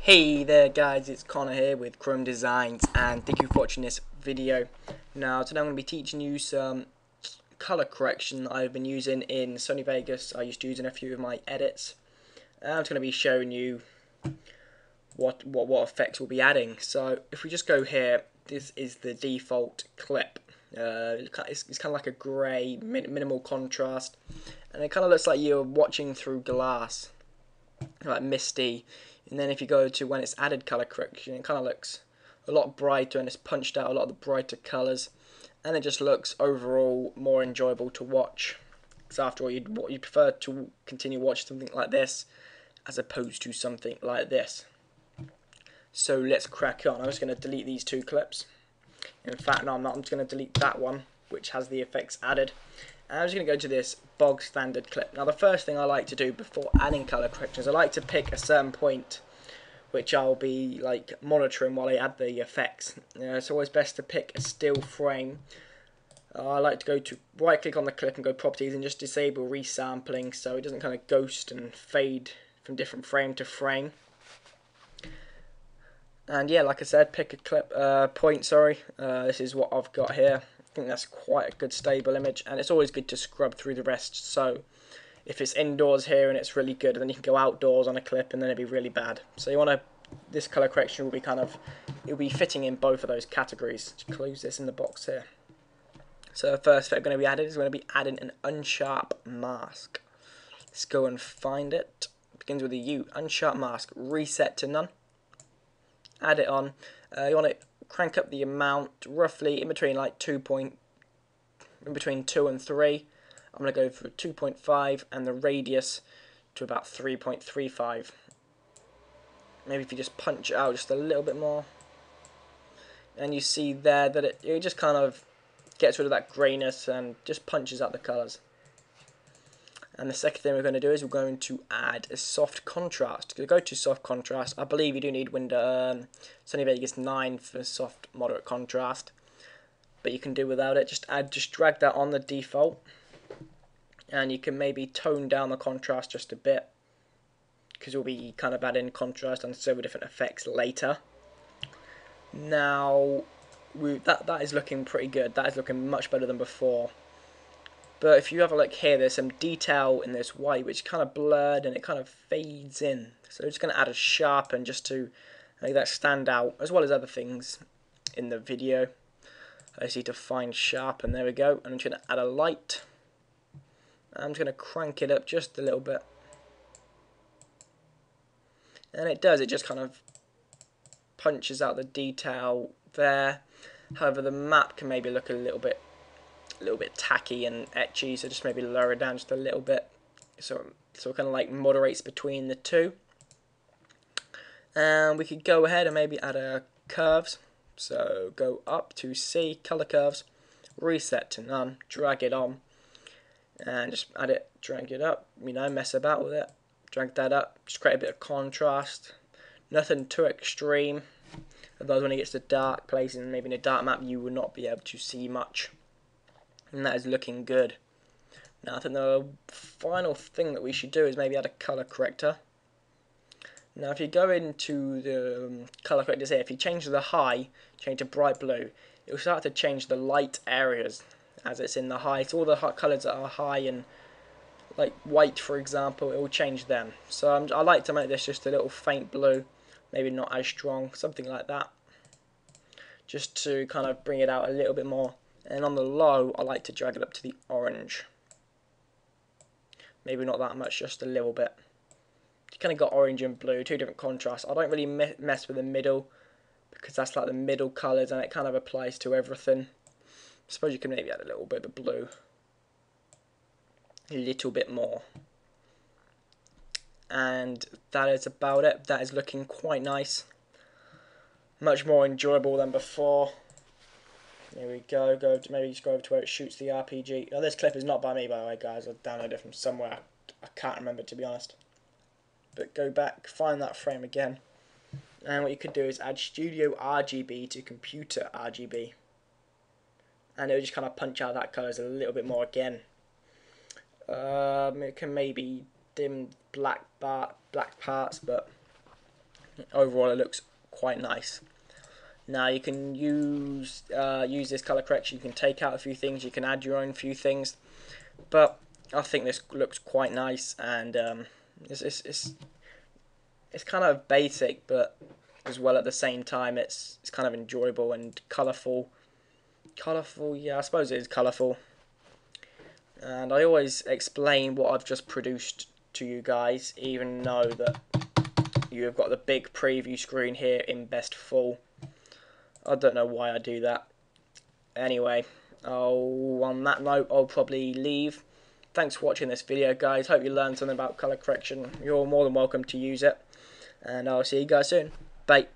Hey there guys, it's Connor here with Chrome Designs and thank you for watching this video. Now today I'm going to be teaching you some color correction that I've been using in Sony Vegas. I used to use in a few of my edits. I'm just going to be showing you what effects we'll be adding. So if we just go here, this is the default clip. It's kind of like a grey, minimal contrast, and it kind of looks like you're watching through glass, like misty. And then if you go to when it's added color correction, it kind of looks a lot brighter and it's punched out a lot of the brighter colors, and it just looks overall more enjoyable to watch. Because after all, you'd prefer to continue watching something like this as opposed to something like this. So let's crack on. I'm just going to delete these two clips. In fact, no, I'm not. I'm just going to delete that one, which has the effects added. And I'm just going to go to this bog standard clip. Now the first thing I like to do before adding color correction is I like to pick a certain point which I'll be like monitoring while I add the effects. It's always best to pick a still frame. I like to go to right click on the clip and go properties and just disable resampling so it doesn't kind of ghost and fade from different frame to frame. And yeah, like I said, pick a clip point. This is what I've got here. I think that's quite a good stable image, and it's always good to scrub through the rest. So if it's indoors here and it's really good, and then you can go outdoors on a clip and then it'd be really bad. So you want to, this color correction will be it'll be fitting in both of those categories. Just close this in the box here. So the first effect going to be added is going to be adding an unsharp mask. Let's go and find it. It begins with a U. Unsharp mask. Reset to none. Add it on. You want to crank up the amount roughly in between like 2 and 3. I'm going to go for 2.5 and the radius to about 3.35. Maybe if you just punch it out just a little bit more. And you see there that it just kind of gets rid of that greyness and just punches out the colours. And the second thing we're going to do is we're going to add a soft contrast. To go to soft contrast, I believe you do need Sony Vegas 9 for soft moderate contrast, but you can do without it. Just drag that on the default, and you can maybe tone down the contrast just a bit, because we'll be kind of adding contrast on several different effects later. Now that is looking pretty good. That is looking much better than before. But if you have a look here, there's some detail in this white which kind of blurred and it kind of fades in. So I'm just going to add a sharpen just to make that stand out, as well as other things in the video. I just need to find sharpen, there we go. And I'm just going to add a light. I'm just going to crank it up just a little bit. And it does, it just kind of punches out the detail there. However, the map can maybe look a little bit tacky and etchy, so just maybe lower it down just a little bit, so it kind of like moderates between the two. And we could go ahead and maybe add a curves, so go up to C, color curves, reset to none, drag it on, and just add it, drag it up, mess about with it, drag that up, just create a bit of contrast, nothing too extreme, otherwise when it gets to dark places and maybe in a dark map you will not be able to see much. And that is looking good. Now I think the final thing that we should do is maybe add a color corrector. Now if you go into the color correctors here, if you change the high, change to bright blue, it will start to change the light areas as it's in the high. So all the colors that are high and like white, for example, it will change them. So I like to make this just a little faint blue, maybe not as strong, something like that, just to kind of bring it out a little bit more. And on the low, I like to drag it up to the orange. Maybe not that much, just a little bit. You kind of got orange and blue, two different contrasts. I don't really mess with the middle, because that's like the middle colours and it kind of applies to everything. I suppose you can maybe add a little bit of blue. A little bit more. And that is about it. That is looking quite nice. Much more enjoyable than before. Here we go. Maybe just go over to where it shoots the RPG. Oh, this clip is not by me, by the way, guys. I downloaded it from somewhere. I can't remember, to be honest. But go back, find that frame again. And what you could do is add Studio RGB to Computer RGB. And it will just kind of punch out that colours a little bit more again. It can maybe dim black parts, but overall it looks quite nice. Now you can use this color correction. You can take out a few things, you can add your own few things, but I think this looks quite nice, and it's kind of basic, but as well at the same time it's kind of enjoyable and colourful. Yeah, I suppose it is colourful. And I always explain what I've just produced to you guys, even though that you have got the big preview screen here in best full. I don't know why I do that. Anyway, on that note, I'll probably leave. Thanks for watching this video, guys. Hope you learned something about colour correction. You're more than welcome to use it. And I'll see you guys soon. Bye.